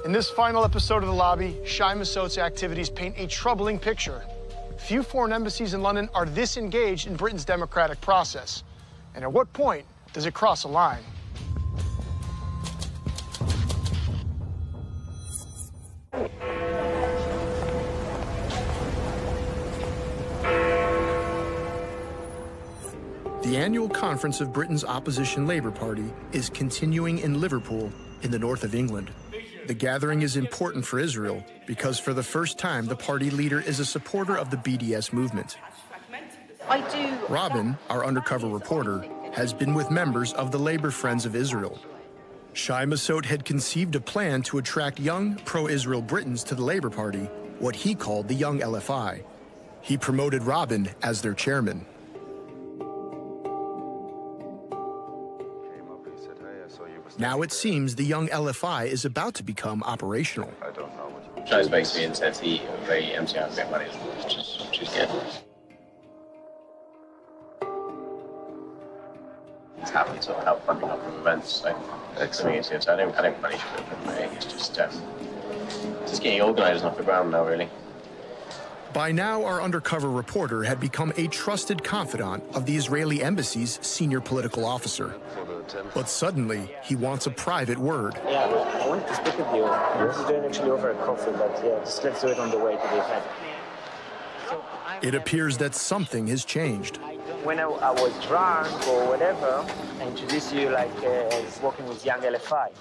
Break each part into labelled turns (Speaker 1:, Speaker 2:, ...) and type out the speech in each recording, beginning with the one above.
Speaker 1: In this final episode of The Lobby, Shai Massoud's activities paint a troubling picture. Few foreign embassies in London are this engaged in Britain's democratic process. And at what point does it cross a line? The annual conference of Britain's opposition Labour Party is continuing in Liverpool in the north of England. The gathering is important for Israel because for the first time the party leader is a supporter of the BDS movement. Robin, our undercover reporter, has been with members of the Labour Friends of Israel. Shai Massoud had conceived a plan to attract young pro-Israel Britons to the Labour Party, what he called the Young LFI. He promoted Robin as their chairman. Now it seems the Young LFI is about to become operational.
Speaker 2: I don't know what
Speaker 3: Shai's basically intensity of the MCI bit money, which is good. It's happy to help funding up from events. So excellent. So I don't punish it. It's just getting organised off the ground now, really.
Speaker 1: By now, our undercover reporter had become a trusted confidant of the Israeli embassy's senior political officer. But suddenly, he wants a private word.
Speaker 4: Yeah, I want to speak with you. This is doing actually over a coffee, but yeah, just let's do it on the way to the event.
Speaker 1: It appears that something has changed.
Speaker 4: When I was drunk or whatever, I introduced you like as working with Young LFI.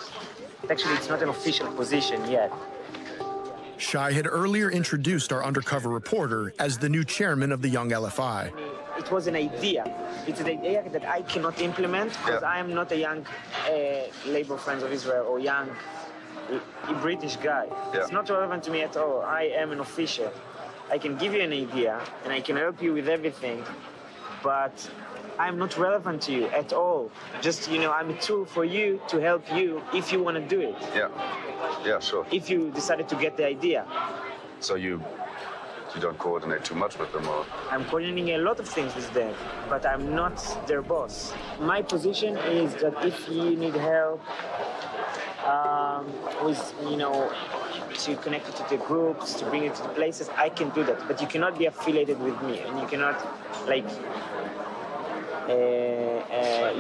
Speaker 4: Actually, it's not an official position yet.
Speaker 1: Shai had earlier introduced our undercover reporter as the new chairman of the Young LFI.
Speaker 4: It was an idea. It's an idea that I cannot implement because I am not a young Labour Friends of Israel or young British guy. Yeah. It's not relevant to me at all. I am an official. I can give you an idea and I can help you with everything, but I'm not relevant to you at all. Just, you know, I'm a tool for you to help you if you want to do it.
Speaker 2: Yeah. Yeah, sure.
Speaker 4: If you decided to get the idea.
Speaker 2: So you don't coordinate too much with them, or?
Speaker 4: I'm coordinating a lot of things with them, but I'm not their boss. My position is that if you need help with, you know, to connect it to the groups, to bring it to the places, I can do that. But you cannot be affiliated with me, and you cannot, like,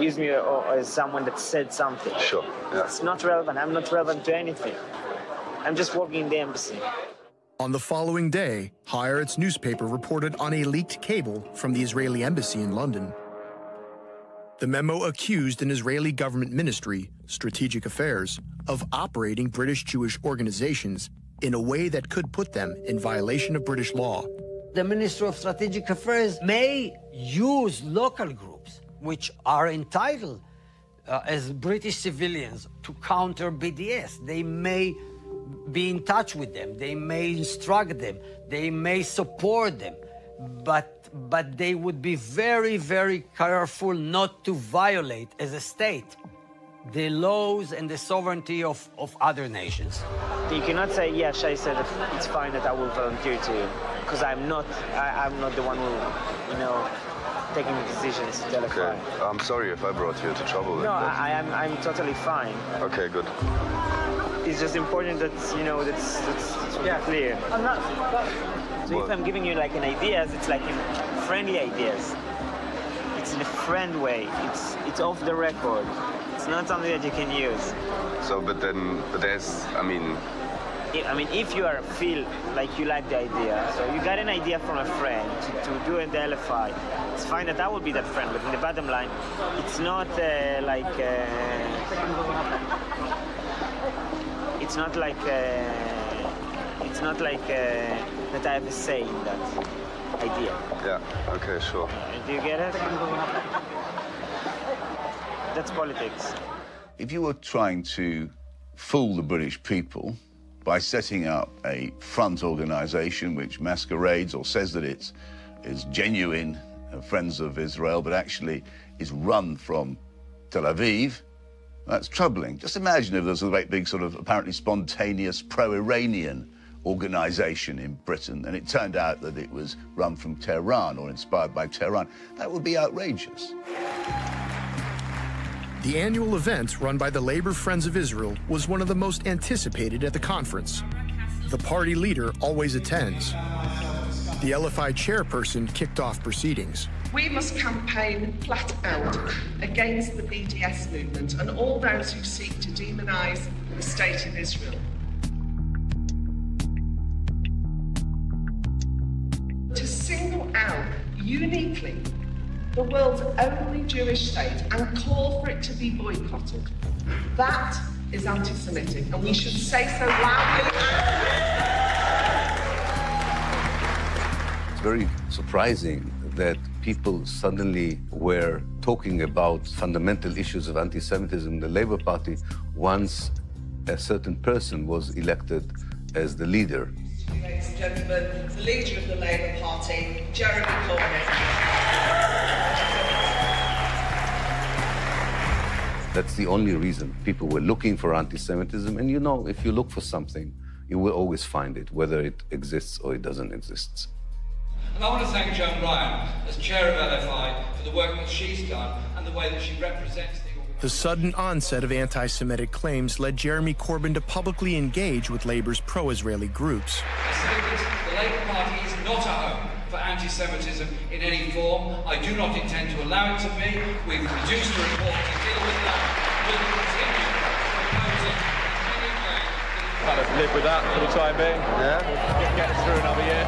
Speaker 4: use me as someone that said something.
Speaker 2: Sure. Yeah.
Speaker 4: It's not relevant. I'm not relevant to anything. I'm just working in the embassy.
Speaker 1: On the following day, Haaretz newspaper reported on a leaked cable from the Israeli embassy in London. The memo accused an Israeli government ministry, Strategic Affairs, of operating British Jewish organizations in a way that could put them in violation of British law.
Speaker 5: The Minister of Strategic Affairs may use local groups, which are entitled as British civilians to counter BDS. They may be in touch with them, they may instruct them, they may support them, but they would be very, very careful not to violate, as a state, the laws and the sovereignty of other nations.
Speaker 4: You cannot say, yeah, Shai said that it's fine that I will volunteer to you, because I'm not the one who, you know, taking the decisions.
Speaker 2: Okay, I'm sorry if I brought you into trouble.
Speaker 4: No, I'm totally fine.
Speaker 2: Okay, good.
Speaker 4: It's just important that, you know, that's clear. I'm not. So if I'm giving you like an ideas, it's like in friendly ideas. It's in a friend way. It's off the record. It's not something that you can use.
Speaker 2: So, but there's, I mean,
Speaker 4: if you feel like you like the idea, so you got an idea from a friend to do in the LFI, it's fine that I will be that friend, but in the bottom line, it's not that I have a say in that idea.
Speaker 2: Yeah, okay, sure.
Speaker 4: Do you get it? That's politics.
Speaker 6: If you were trying to fool the British people by setting up a front organization which masquerades or says that it's genuine Friends of Israel, but actually is run from Tel Aviv, that's troubling. Just imagine if there's a great big sort of apparently spontaneous pro-Iranian organization in Britain, and it turned out that it was run from Tehran or inspired by Tehran. That would be outrageous.
Speaker 1: The annual event run by the Labor Friends of Israel was one of the most anticipated at the conference. The party leader always attends. The LFI chairperson kicked off proceedings.
Speaker 7: We must campaign flat out against the BDS movement and all those who seek to demonize the state of Israel. To single out uniquely the world's only Jewish state and call for it to be boycotted, that is anti-Semitic, and we should say so loudly.
Speaker 8: It's very surprising that people suddenly were talking about fundamental issues of anti-Semitism in the Labour Party once a certain person was elected as the leader.
Speaker 7: Ladies and gentlemen, the leader of the Labour Party, Jeremy Corbyn.
Speaker 8: That's the only reason people were looking for anti-Semitism. And you know, if you look for something, you will always find it, whether it exists or it doesn't exist.
Speaker 9: And I want to thank Joan Ryan, as chair of LFI, for the work that she's done and the way that she represents
Speaker 1: the sudden onset of anti-Semitic claims led Jeremy Corbyn to publicly engage with Labour's pro-Israeli groups.
Speaker 9: I say this, the Labour Party is not a home for anti-Semitism in any form. I do not intend to allow it to be. We've produced a report to deal with that. We'll continue proposing in any way.
Speaker 10: Kind of live with that for the time being. Yeah. Get us through another year.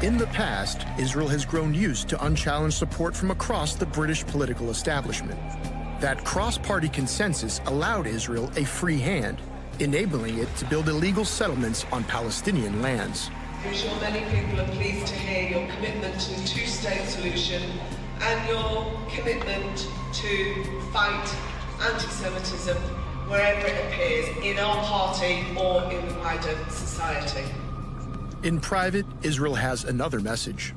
Speaker 1: In the past, Israel has grown used to unchallenged support from across the British political establishment. That cross-party consensus allowed Israel a free hand, enabling it to build illegal settlements on Palestinian lands.
Speaker 7: I'm sure many people are pleased to hear your commitment to the two-state solution and your commitment to fight anti-Semitism wherever it appears, in our party or in the wider society.
Speaker 1: In private, Israel has another message.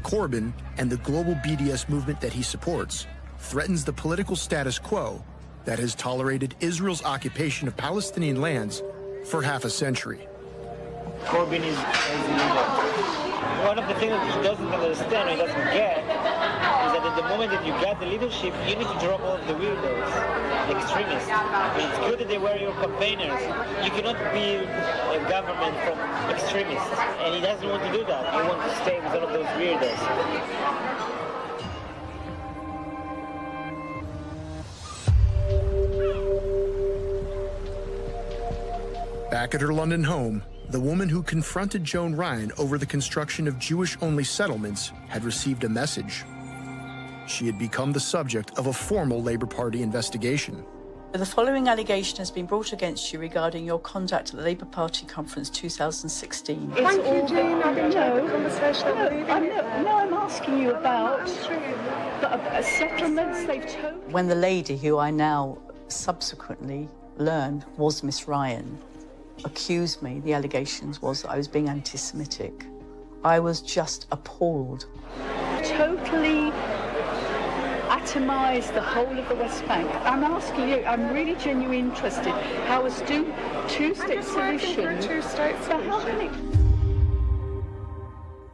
Speaker 1: Corbyn and the global BDS movement that he supports threatens the political status quo that has tolerated Israel's occupation of Palestinian lands for half a century.
Speaker 4: Corbyn is leader. One of the things that he doesn't understand, or he doesn't get, is that at the moment that you get the leadership, you need to drop all of the weirdos, the extremists. I mean, it's good that they were your campaigners. You cannot build a government from extremists, and he doesn't want to do that. He wants to stay with all of those weirdos.
Speaker 1: Back at her London home, the woman who confronted Joan Ryan over the construction of Jewish-only settlements had received a message. She had become the subject of a formal Labour Party investigation.
Speaker 11: The following allegation has been brought against you regarding your conduct at the Labour Party conference 2016.
Speaker 7: Thank you, Jean. I didn't have a conversation.
Speaker 11: I'm asking you about settlements they've told. When the lady, who I now subsequently learned was Miss Ryan, accused me, the allegations was that I was being anti-Semitic, I was just appalled. Totally atomised the whole of the West Bank. I'm asking you, I'm really genuinely interested, how a two-state solution...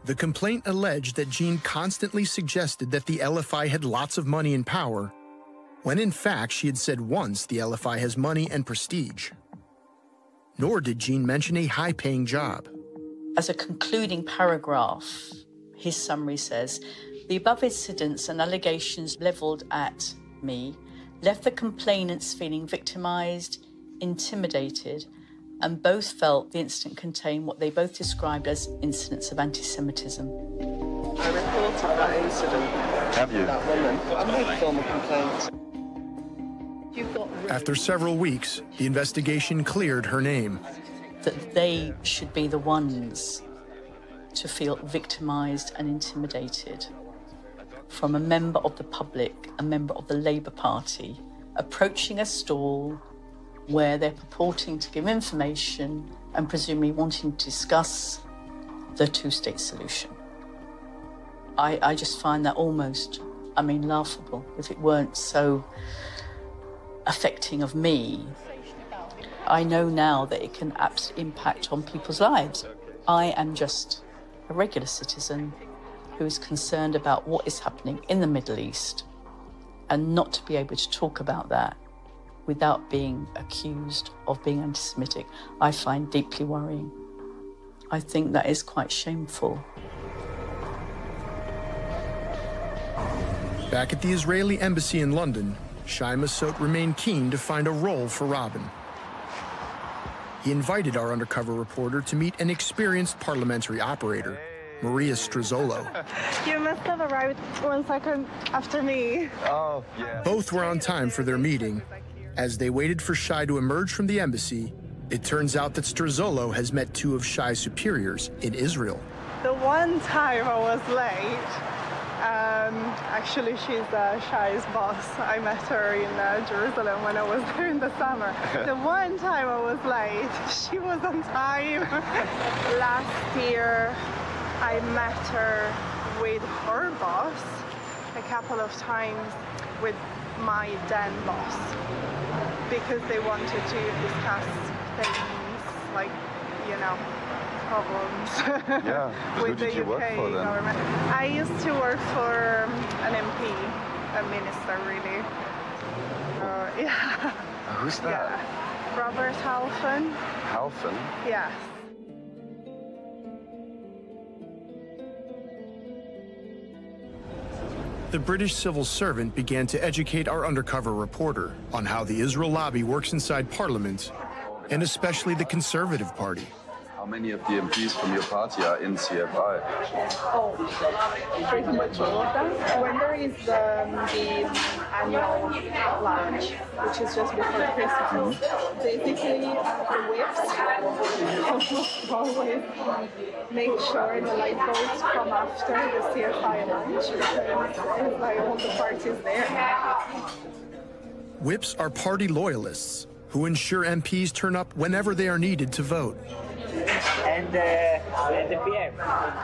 Speaker 1: The complaint alleged that Jean constantly suggested that the LFI had lots of money and power, when in fact she had said once the LFI has money and prestige. Nor did Jean mention a high-paying job.
Speaker 11: As a concluding paragraph, his summary says, the above incidents and allegations levelled at me left the complainants feeling victimised, intimidated, and both felt the incident contained what they both described as incidents of anti-Semitism.
Speaker 7: I reported that incident.
Speaker 10: Have you?
Speaker 7: That woman. I made formal complaints.
Speaker 1: After several weeks, the investigation cleared her name.
Speaker 11: That they should be the ones to feel victimised and intimidated from a member of the public, a member of the Labour Party, approaching a stall where they're purporting to give information and presumably wanting to discuss the two-state solution. I just find that almost, laughable, if it weren't so affecting of me. I know now that it can absolutely impact on people's lives. I am just a regular citizen who is concerned about what is happening in the Middle East And not to be able to talk about that without being accused of being anti-Semitic, I find deeply worrying. I think that is quite shameful.
Speaker 1: Back at the Israeli embassy in London, Shai Massoud remained keen to find a role for Robin. He invited our undercover reporter to meet an experienced parliamentary operator, Maria Strazzolo.
Speaker 12: You must have arrived 1 second after me.
Speaker 13: Oh, yeah.
Speaker 1: Both were on time for their meeting. As they waited for Shai to emerge from the embassy, it turns out that Strazzolo has met two of Shai's superiors in Israel.
Speaker 12: The one time I was late, actually she's Shai's boss. I met her in Jerusalem when I was there in the summer. The one time I was late, she was on time. Last year, I met her with her boss a couple of times with my then boss because they wanted to discuss things like, you know, problems with the UK government. I used to work for an MP, a minister really. Yeah.
Speaker 13: Who's that?
Speaker 12: Yeah. Robert Halfon.
Speaker 13: Halfon?
Speaker 12: Yes.
Speaker 1: The British civil servant began to educate our undercover reporter on how the Israel lobby works inside Parliament, and especially the Conservative Party.
Speaker 2: How many of the MPs from your party are in CFI?
Speaker 12: Oh, pretty much all of them. When there is the annual lunch, which is just before Christmas, basically the whips always make sure the light bulbs come after the CFI lunch because it's like all the parties there.
Speaker 1: Whips are party loyalists who ensure MPs turn up whenever they are needed to vote.
Speaker 4: And the PM.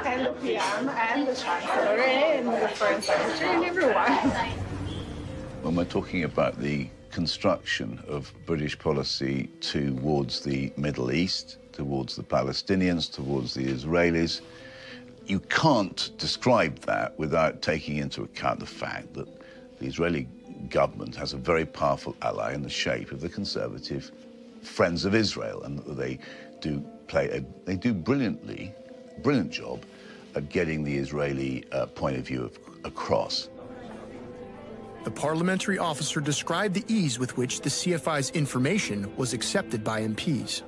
Speaker 12: And the PM, and the Chancellor, and the Foreign Secretary, and everyone.
Speaker 6: When we're talking about the construction of British policy towards the Middle East, towards the Palestinians, towards the Israelis, you can't describe that without taking into account the fact that the Israeli government has a very powerful ally in the shape of the conservative Friends of Israel, and that they do brilliant job at getting the Israeli point of view across.
Speaker 1: The parliamentary officer described the ease with which the CFI's information was accepted by MPs.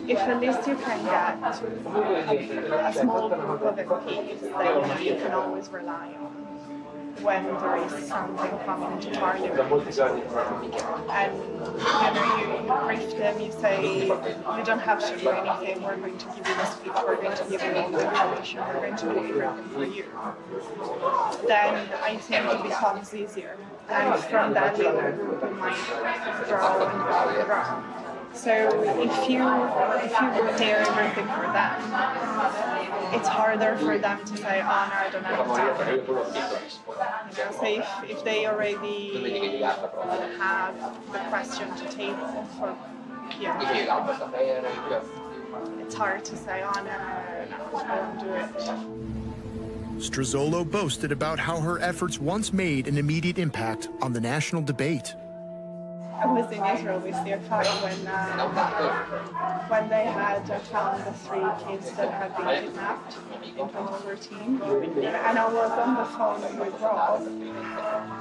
Speaker 12: If at least you can get a small group of MPs that you can always rely on when there is something coming to Parliament. And you brief them, you say, you don't have to do anything, we're going to give you the speech, we're going to give you all the information, we're going to do everything for you. Then I think it becomes easier. And from that little group you might grow and grow and grow. So if you prepare everything for them, it's harder for them to say, oh no, I don't have to do it. You know, so if they already have the question to table for it's hard to say, oh no, I won't do it.
Speaker 1: Strazzolo boasted about how her efforts once made an immediate impact on the national debate.
Speaker 12: I was in Israel with CFI when they had found the 3 kids that had been kidnapped in 2014. And I was on the phone with Rob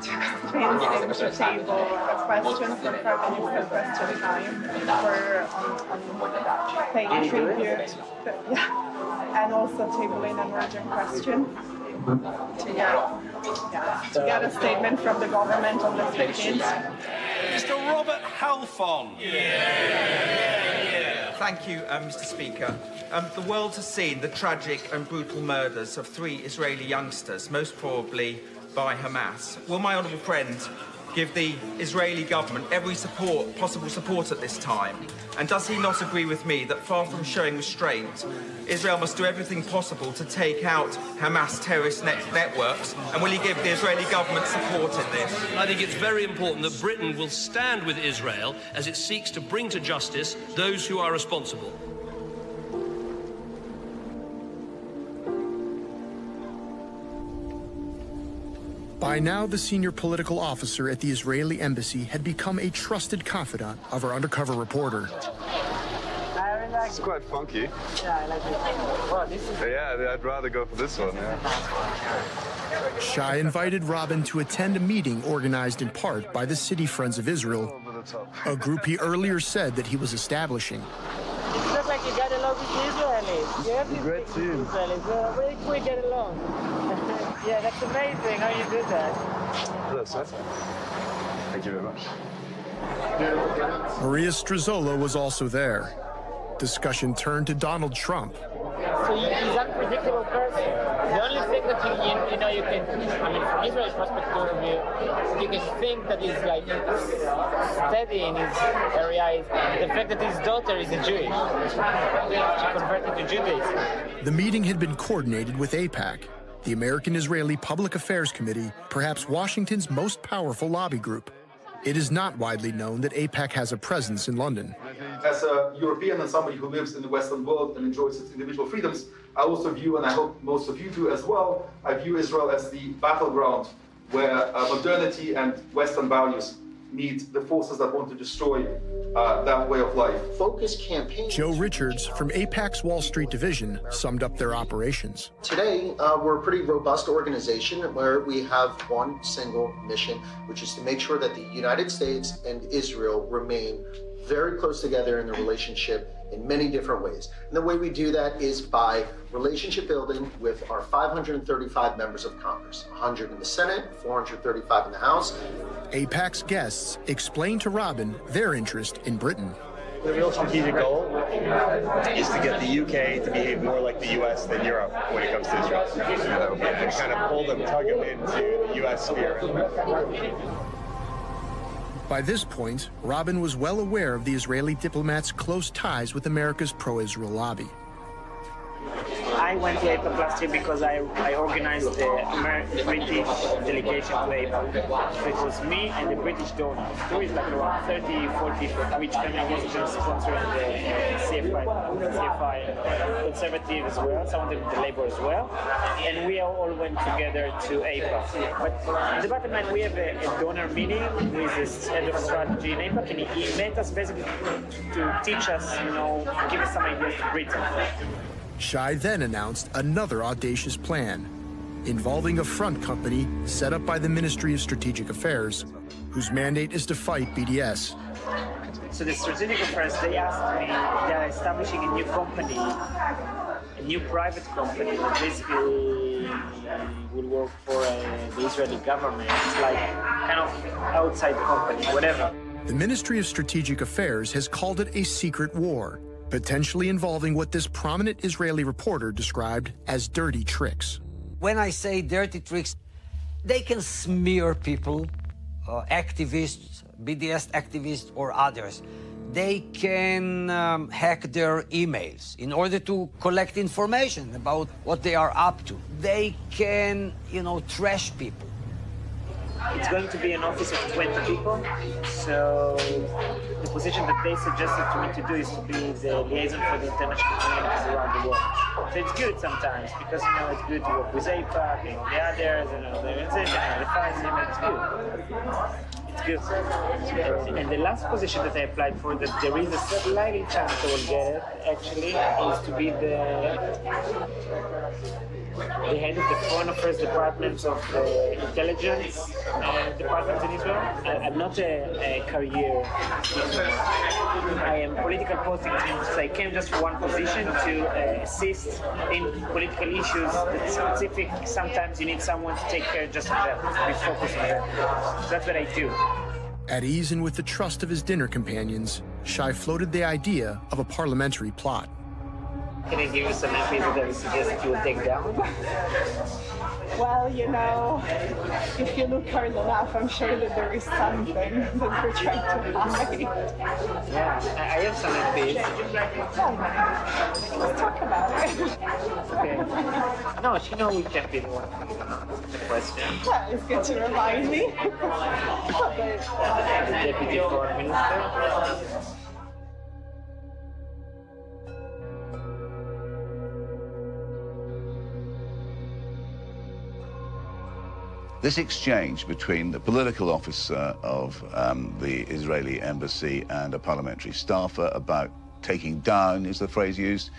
Speaker 12: to convince him to table a question for Prime Minister Question Time for paying tribute, and also tabling an urgent question to get a statement from the government on the 3 kids.
Speaker 14: Mr. Robert Halfon.
Speaker 15: Thank you, Mr. Speaker. The world has seen the tragic and brutal murders of 3 Israeli youngsters, most probably by Hamas. Will my honourable friend give the Israeli government every possible support at this time? And does he not agree with me that far from showing restraint, Israel must do everything possible to take out Hamas terrorist networks? And will he give the Israeli government support in this?
Speaker 16: I think it's very important that Britain will stand with Israel as it seeks to bring to justice those who are responsible.
Speaker 1: By now, the senior political officer at the Israeli embassy had become a trusted confidant of our undercover reporter.
Speaker 13: It's quite funky.
Speaker 4: Yeah, I like it. Well, this is...
Speaker 13: Yeah, I'd rather go for this one, yeah.
Speaker 1: Shai invited Robin to attend a meeting organized in part by the City Friends of Israel, a group he earlier said that he was establishing.
Speaker 4: It looks like you got along with the Israelis. You have
Speaker 13: Great team.
Speaker 4: Israelis. We get along. Yeah, that's amazing how you do that.
Speaker 13: Hello, sir. Thank you very much.
Speaker 1: Maria Struzzola was also there. Discussion turned to Donald Trump.
Speaker 4: So he's an unpredictable person. The only thing that you know you can, I mean, from Israel's perspective of view, you can think that he's like steady in his area is the fact that his daughter is a Jewish. She converted to Judaism.
Speaker 1: The meeting had been coordinated with AIPAC, the American-Israeli Public Affairs Committee, perhaps Washington's most powerful lobby group. It is not widely known that AIPAC has a presence in London.
Speaker 17: As a European and somebody who lives in the Western world and enjoys its individual freedoms, I also view, and I hope most of you do as well, I view Israel as the battleground where modernity and Western values meet the forces that want to destroy that way of life.
Speaker 18: Focus campaign.
Speaker 1: Joe Richards from AIPAC's Wall Street division summed up their operations.
Speaker 18: Today, we're a pretty robust organization where we have one single mission, which is to make sure that the United States and Israel remain very close together in the relationship in many different ways. And the way we do that is by relationship building with our 535 members of Congress, 100 in the Senate, 435 in the House.
Speaker 1: AIPAC's guests explained to Robin their interest in Britain.
Speaker 19: The real strategic goal is to get the UK to behave more like the US than Europe when it comes to Israel. And to kind of pull them, tug them into the US sphere.
Speaker 1: By this point, Robin was well aware of the Israeli diplomats' close ties with America's pro-Israel lobby.
Speaker 4: I went to AIPAC last year because I organized the British delegation to AIPAC. So it was me and the British donors. There is like around 30, 40 from each family was just sponsoring the CFI Conservative as well, some of them the Labour as well. And we all went together to AIPAC. But in the bottom line, we have a donor meeting with the head of strategy in AIPAC, and he met us basically to teach us, you know, give us some ideas to Britain.
Speaker 1: Shai then announced another audacious plan involving a front company set up by the Ministry of Strategic Affairs, whose mandate is to fight BDS.
Speaker 4: So the Strategic Affairs, they asked me, they are establishing a new company, a new private company that basically will work for the Israeli government. It's like kind of outside company, whatever.
Speaker 1: The Ministry of Strategic Affairs has called it a secret war, potentially involving what this prominent Israeli reporter described as dirty tricks.
Speaker 5: When I say dirty tricks, they can smear people, activists, BDS activists or others. They can hack their emails in order to collect information about what they are up to. They can, you know, trash people.
Speaker 4: It's going to be an office of 20 people, so the position that they suggested to me to do is to be the liaison for the international communities around the world. So it's good sometimes, because, you know, it's good to work with AIPAC, you know, the others, you know, the organization, the FISM, it's good. It's good. And the last position that I applied for, that there is a slight chance I will get it, actually, is to be the head of the Foreign Affairs Department of the Intelligence Department in Israel. I'm not a career diplomat. I am political posting, which means I came just for one position to assist in political issues that specific. Sometimes you need someone to take care just of that, to be focused on that. So that's what I do.
Speaker 1: At ease and with the trust of his dinner companions, Shai floated the idea of a parliamentary plot.
Speaker 4: Can I give you some MPs that I suggest that you will take down?
Speaker 12: Well, you know, if you look hard enough, I'm sure that there is something that we're trying to hide.
Speaker 4: Yeah, I have some MPs.
Speaker 12: Let's talk about it.
Speaker 4: Okay. No, she knows we can't be the one the question.
Speaker 12: Yeah, it's good to remind me.
Speaker 4: The Deputy Foreign Minister.
Speaker 6: This exchange between the political officer of the Israeli embassy and a parliamentary staffer about taking down, is the phrase used,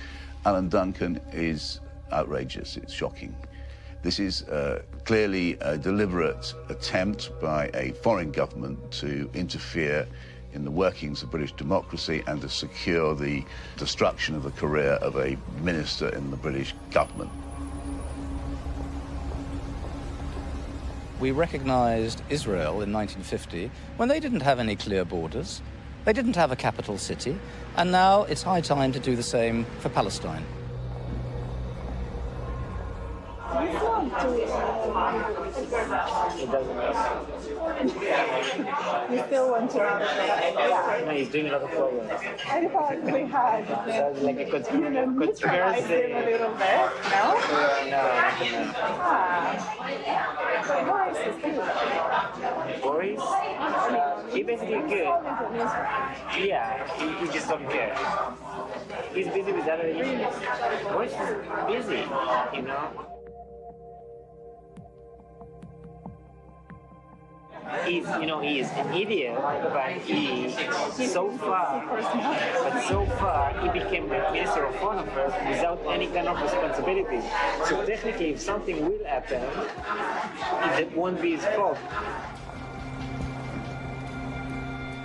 Speaker 6: Alan Duncan, is outrageous. It's shocking. This is clearly a deliberate attempt by a foreign government to interfere in the workings of British democracy and to secure the destruction of the career of a minister in the British government.
Speaker 20: We recognized Israel in 1950 when they didn't have any clear borders, they didn't have a capital city, and now it's high time to do the same for Palestine.
Speaker 12: You still want to know that?
Speaker 4: No, he's doing a lot of programs.
Speaker 12: I thought we had
Speaker 4: like a conspiracy.
Speaker 12: A little bit, no?
Speaker 4: No.
Speaker 12: But Boris is good.
Speaker 4: Boris? He basically good. Yeah, he just don't care. He's busy with other issues. Boris is busy, you know? He's an idiot, but so far he became the Minister of Foreign Affairs without any kind of responsibility. So technically, if something will happen, it won't be his fault.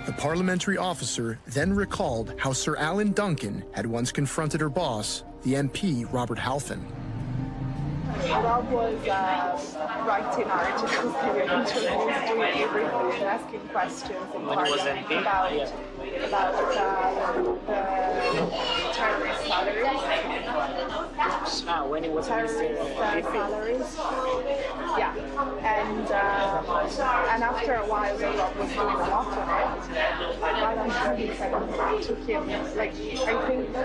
Speaker 1: The parliamentary officer then recalled how Sir Alan Duncan had once confronted her boss, the MP Robert Halfon.
Speaker 12: Rob was writing articles, giving interviews, doing everything, asking questions in Parliament about the terrorist salaries.
Speaker 4: When he was
Speaker 12: terrorist salaries. Yeah, and after a while, Rob was doing a lot of it. Alan took him, I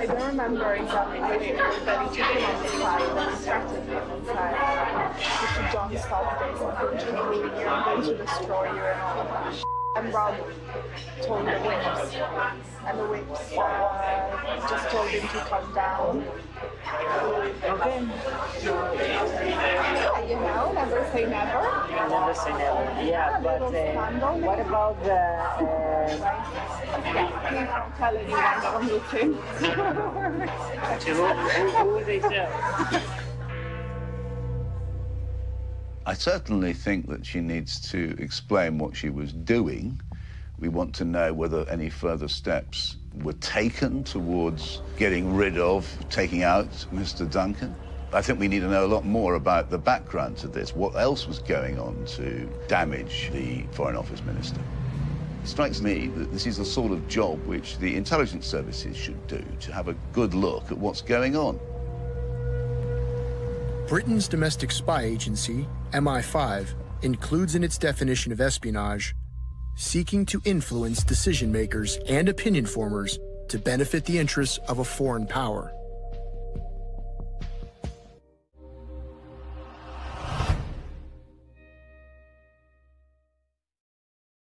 Speaker 12: don't remember exactly when it was, but he took him on the side and threatened him and said, if you don't stop this, I'm going to ruin you, I'm going to destroy you, and all of that. And Rob told the whips, and the whips just told him to calm down.
Speaker 4: Okay.
Speaker 12: Yeah, never say never.
Speaker 4: Never say never. Yeah, but what about the...
Speaker 12: Yeah, tell anyone from looking.
Speaker 4: Who would they tell?
Speaker 6: I certainly think that she needs to explain what she was doing. We want to know whether any further steps were taken towards getting rid of, taking out Mr. Duncan. I think we need to know a lot more about the background to this, what else was going on to damage the Foreign Office Minister. It strikes me that this is the sort of job which the intelligence services should do, to have a good look at what's going on.
Speaker 1: Britain's domestic spy agency, MI5, includes in its definition of espionage seeking to influence decision makers and opinion formers to benefit the interests of a foreign power.